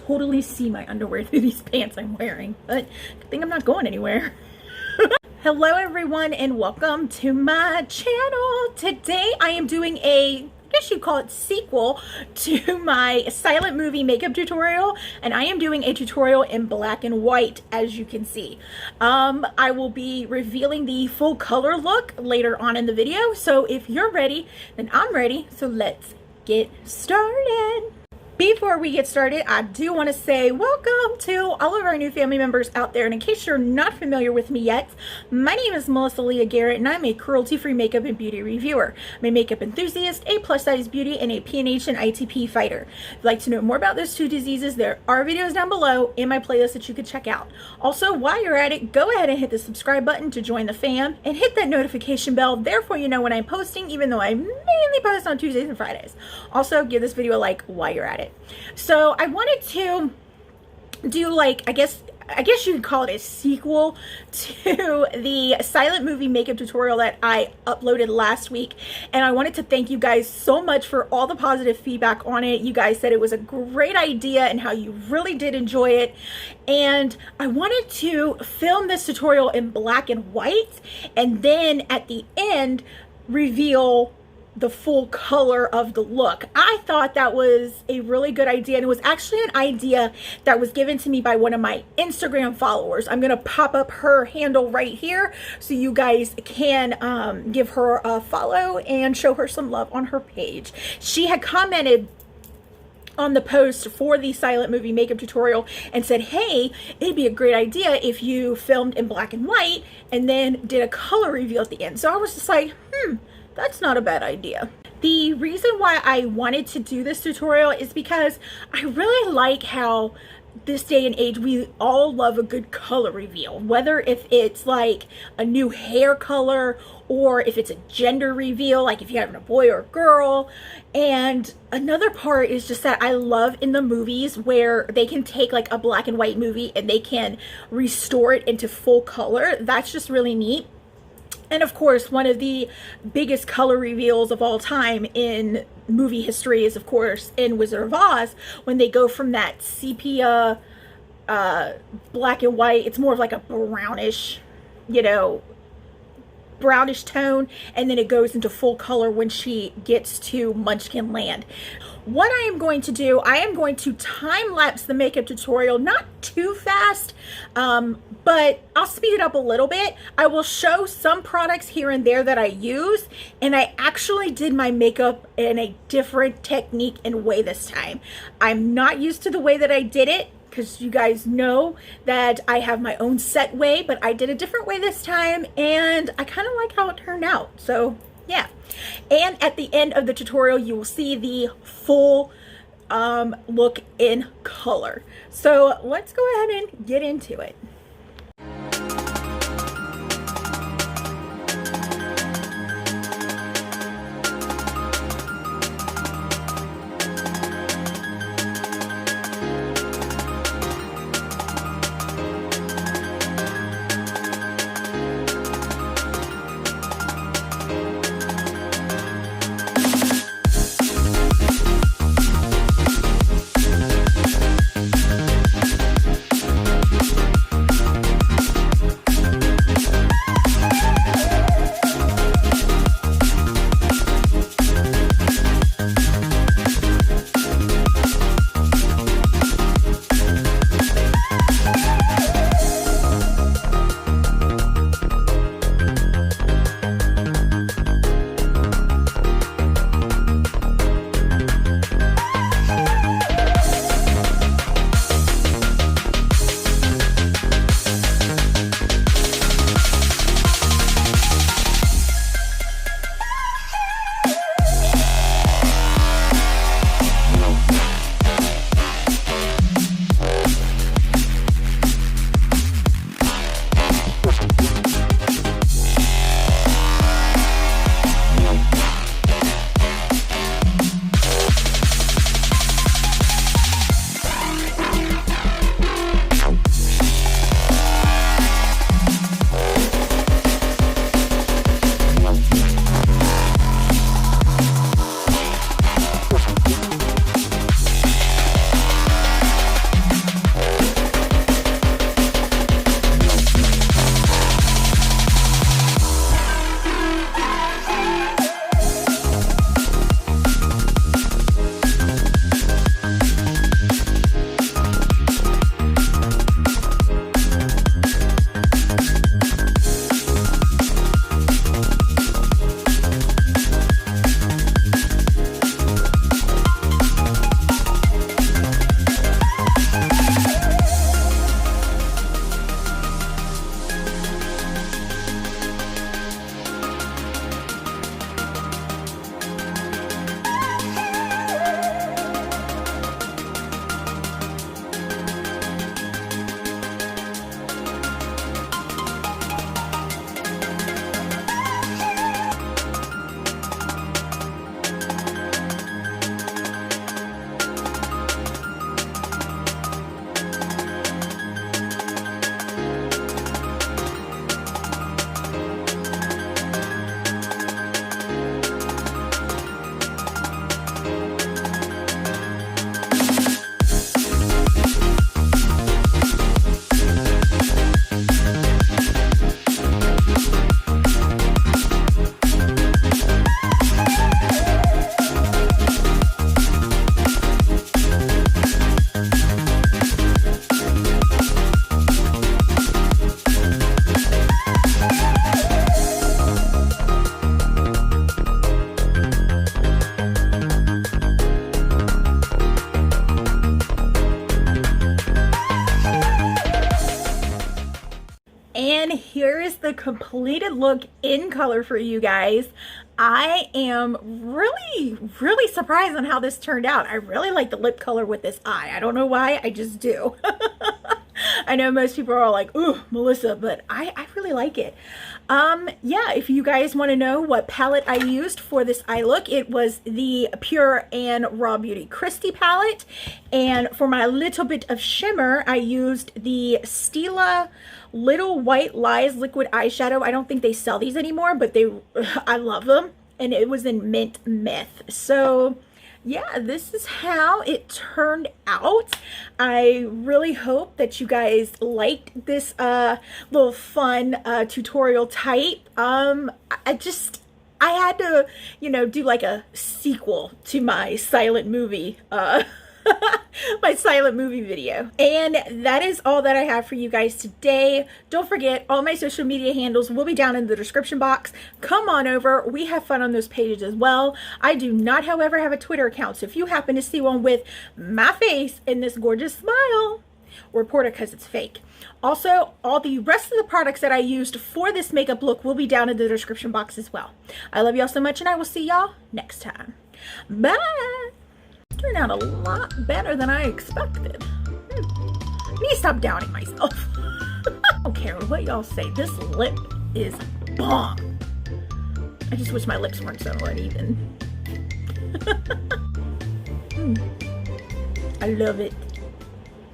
totally see my underwear through these pants I'm wearing, but I think I'm not going anywhere. Hello everyone and welcome to my channel. Today I am doing I guess you call it sequel to my silent movie makeup tutorial, and I am doing a tutorial in black and white, as you can see. I will be revealing the full color look later on in the video, so if you're ready, then I'm ready, so let's get started. Before we get started, I do want to say welcome to all of our new family members out there. And in case you're not familiar with me yet, my name is Melissa Leah Garrett, and I'm a cruelty-free makeup and beauty reviewer. I'm a makeup enthusiast, a plus-size beauty, and a PNH and ITP fighter. If you'd like to know more about those two diseases, there are videos down below in my playlist that you could check out. Also, while you're at it, go ahead and hit the subscribe button to join the fam, and hit that notification bell. Therefore, you know when I'm posting, even though I mainly post on Tuesdays and Fridays. Also, give this video a like while you're at it. So I wanted to do, like, I guess you could call it a sequel to the silent movie makeup tutorial that I uploaded last week. And I wanted to thank you guys so much for all the positive feedback on it. You guys said it was a great idea and how you really did enjoy it. And I wanted to film this tutorial in black and white, and then at the end reveal the full color of the look. I thought that was a really good idea, and it was actually an idea that was given to me by one of my Instagram followers. I'm gonna pop up her handle right here so you guys can give her a follow and show her some love on her page. She had commented on the post for the silent movie makeup tutorial and said, hey, it'd be a great idea if you filmed in black and white and then did a color reveal at the end. So I was just like, that's not a bad idea. The reason why I wanted to do this tutorial is because I really like how this day and age we all love a good color reveal, whether if it's like a new hair color or if it's a gender reveal, like if you're having a boy or a girl. And another part is just that I love in the movies where they can take like a black and white movie and they can restore it into full color. That's just really neat. And of course, one of the biggest color reveals of all time in movie history is, of course, in Wizard of Oz, when they go from that sepia black and white, it's more of like a brownish, brownish tone, and then it goes into full color when she gets to Munchkin Land. What I am going to do, I am going to time lapse the makeup tutorial, not too fast, but I'll speed it up a little bit. I will show some products here and there that I use, and I actually did my makeup in a different technique and way this time. I'm not used to the way that I did it, because you guys know that I have my own set way, but I did a different way this time, and I kind of like how it turned out. So yeah. And at the end of the tutorial, you will see the full look in color. So let's go ahead and get into it. And here is the completed look in color for you guys. I am really surprised on how this turned out. I really like the lip color with this eye. I don't know why, I just do. I know most people are like, ooh, Melissa, but I really like it. Yeah, if you guys want to know what palette I used for this eye look, it was the Pure and Raw Beauty Christy palette. And for my little bit of shimmer, I used the Stila Little White Lies liquid eyeshadow. I don't think they sell these anymore, but I love them. And it was in Mint Myth. So yeah, this is how it turned out. I really hope that you guys liked this little fun tutorial type. I had to, you know, do like a sequel to my silent movie my silent movie video. And that is all that I have for you guys today. Don't forget, all my social media handles will be down in the description box. Come on over. We have fun on those pages as well. I do not, however, have a Twitter account, so if you happen to see one with my face and this gorgeous smile, report it because it's fake. Also, all the rest of the products that I used for this makeup look will be down in the description box as well. I love y'all so much, and I will see y'all next time. Bye! Turned out a lot better than I expected. I need to stop doubting myself. I don't care what y'all say. This lip is bomb. I just wish my lips weren't so uneven. I love it.